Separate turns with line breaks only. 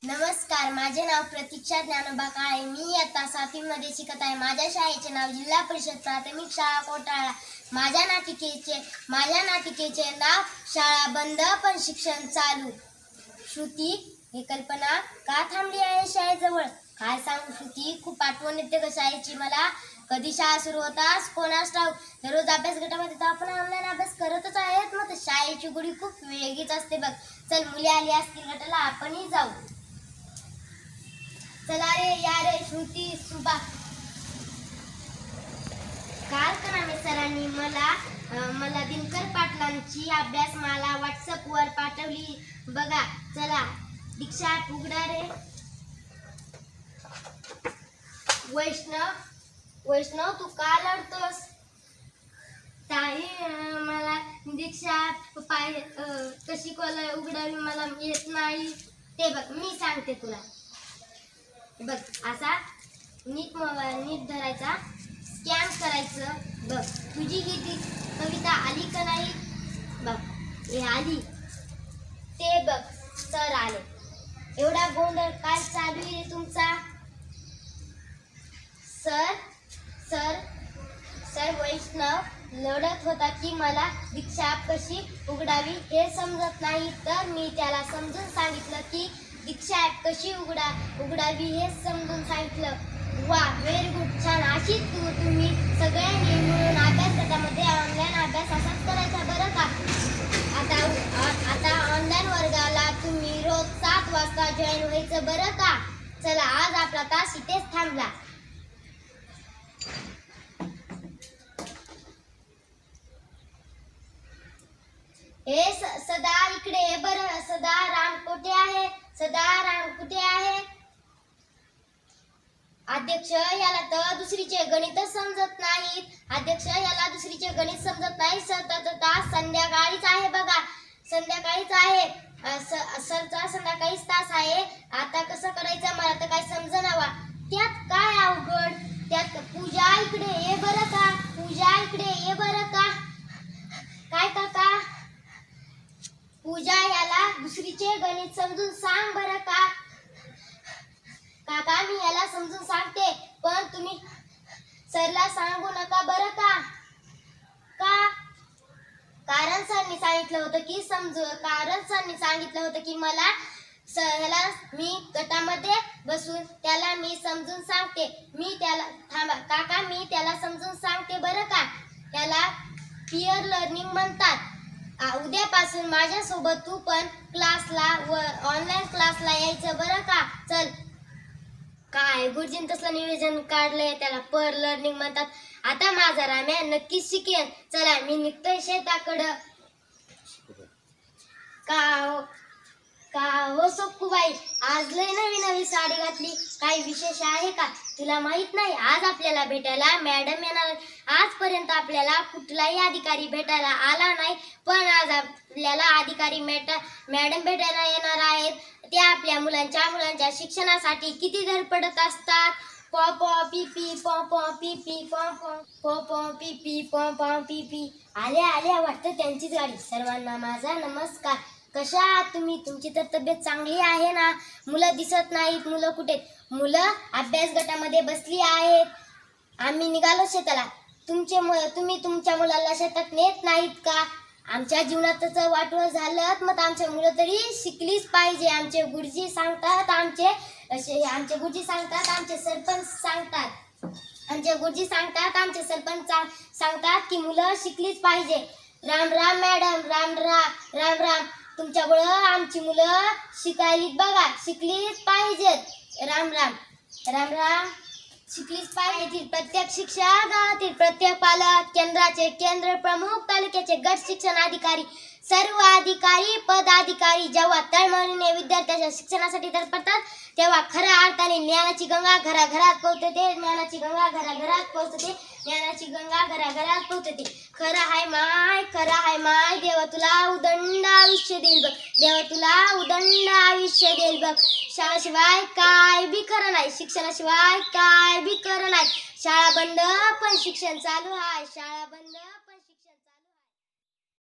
नमस्कार, माझे नाव प्रतीक्षा ज्ञानोबा काळे. मी इयत्ता 7वी मध्ये शिकत आहे. माझ्या शाळेचे नाव जिल्हा परिषद प्राथमिक शाळा कोटाळा. माझ्या नाटिकेचे नाव शाळा बंद पण शिक्षण चालू. श्रुती, ही कल्पना का थांबली आहे शाळेजवळ? काय सांगू श्रुती, खूप आठवण येते ग शाळेची मला. कधी शाळा सुरू होतास कोणास ठाऊक. दररोज अभ्यास गटामध्ये तर आपण ऑनलाईन अभ्यास करतच आहेत. मग शाळेची गुढी खूप वेगळीच असते बघ. चल, मुली आली असतील गटाला, आपणही जाऊ. चला रे, या रे श्रुती, सुबा. काल कनामे सरांनी मला दिनकर पाटलांची अभ्यासमाला व्हॉट्सअपवर पाठवली बघा. चला, दीक्षा उघडा रे. वैष्णव, तू का लढतोस? ताई, मला दीक्षा कशी उघडावी मला येत नाही. ते बघ, मी सांगते तुला. बघ, असा नीट धरायचा, स्कॅन करायचं. बघ, तुझी ही कविता आली का नाही? बघ, हे आली. ते बघ, सर आले. एवढा गोंधळ काय चालू आहे तुमचा? सर वैष्णव लढत होता की मला दीक्षा कशी उघडावी हे समजत नाही, तर मी त्याला समजून सांगितलं की दीक्षा ॲप कशी उघडावी हे समजून सांगितलं. वा, व्हेरी गुड, छान. अशीच तुम्ही सगळ्यांनी मिळून अभ्यास गटामध्ये ऑनलाईन अभ्यास असाच करायचा बरं का. आता ऑनलाईन वर्गाला तुम्ही रोज 7 वाजता जॉईन व्हायचं बरं का. चला, आज आपला तास इथेच थांबला. हे सदा इकडे ये बरं. सदा राम कुठे आहे? अध्यक्ष, याला तर दुसरीचे गणितच समजत नाहीत. सरचा तास संध्याकाळीच आहे बघा. संध्याकाळीच आहे. सरचा संध्याकाळीच तास आहे. आता कसं करायचं मला तर काय समजनावा. त्यात काय अवघड? त्यात पूजा इकडे ये बरं का. काय काका? पूजा, याला दुसरीचे गणित समजून सांग बरं का. काका, मी याला समजून सांगते, पण तुम्ही सरला सांगू नका बरं का. कारण सरनी सांगितलं होतं की मला ह्याला मी गटामध्ये बसून त्याला मी समजून सांगते. काका, मी त्याला समजून सांगते बरं का. त्याला पीअर लर्निंग म्हणतात. उद्यापासून माझ्यासोबत तू पण ऑनलाईन क्लासला यायचं बरं का. चल. काय गुरुजींनी तसलं नियोजन काढलंय, त्याला पर लर्निंग म्हणतात. आता माझा राम्या नक्कीच शिकेन. चला, मी निघतोय शेताकडं. का हो सोक्कूबाई, आज लय नवी साडी घातली, काही विशेष आहे का? तुला माहित नाही, आज आपल्याला भेटायला मॅडम येणार. आजपर्यंत आपल्याला कुठलाही अधिकारी भेटायला आला नाही, पण आज आपल्याला अधिकारी मॅडम भेटायला येणार आहेत. ते आपल्या मुलांच्या शिक्षणासाठी किती धडपडत असतात. पॉ पॉ पी पी पॉ पॉ पी पी पॉ पॉ पॉ पॉ पी पी पॉ पॉ पी पी. आल्या वाटतं त्यांचीच गाडी. सर्वांना माझा नमस्कार. कशा आहात तुम्ही? तुमची तर तब्येत चांगली आहे ना? मुलं दिसत नाहीत. मुलं कुठे? मुलं अभ्यास गटामध्ये बसली आहेत. आम्ही निघालो शेताला. तुम्ही तुमच्या मुलाला शेतात नेत नाहीत का? आमच्या जीवनातच वाटोळं झालं, मग आमच्या मुलं तरी शिकलीच पाहिजे. आमचे गुरुजी सांगतात, आमचे सरपंच सांगतात की मुलं शिकलीच पाहिजे. राम राम मॅडम. राम. तुमच्यामुळं आमची मुलं शिकायलीत बघा. शिकलीच पाहिजेत. राम. शिकलीच पाहिजे. प्रत्येक शिक्षक, गावातील प्रत्येक पालक, केंद्राचे केंद्र प्रमुख, तालुक्याचे गट शिक्षण अधिकारी, सर्व अधिकारी पदाधिकारी जेव्हा तळमळीने विद्यार्थ्याच्या शिक्षणासाठी धडपडतात, तेव्हा खऱ्या अर्थाने ज्ञानाची गंगा घराघरात पोहोचते. खरं हाय माय, देवा तुला उदंड आयुष्य देईल बघ. शाळाशिवाय काय बी खरं नाही. शिक्षणाशिवाय काय बी खरं नाही. शाळा बंद पण शिक्षण चालू आहे.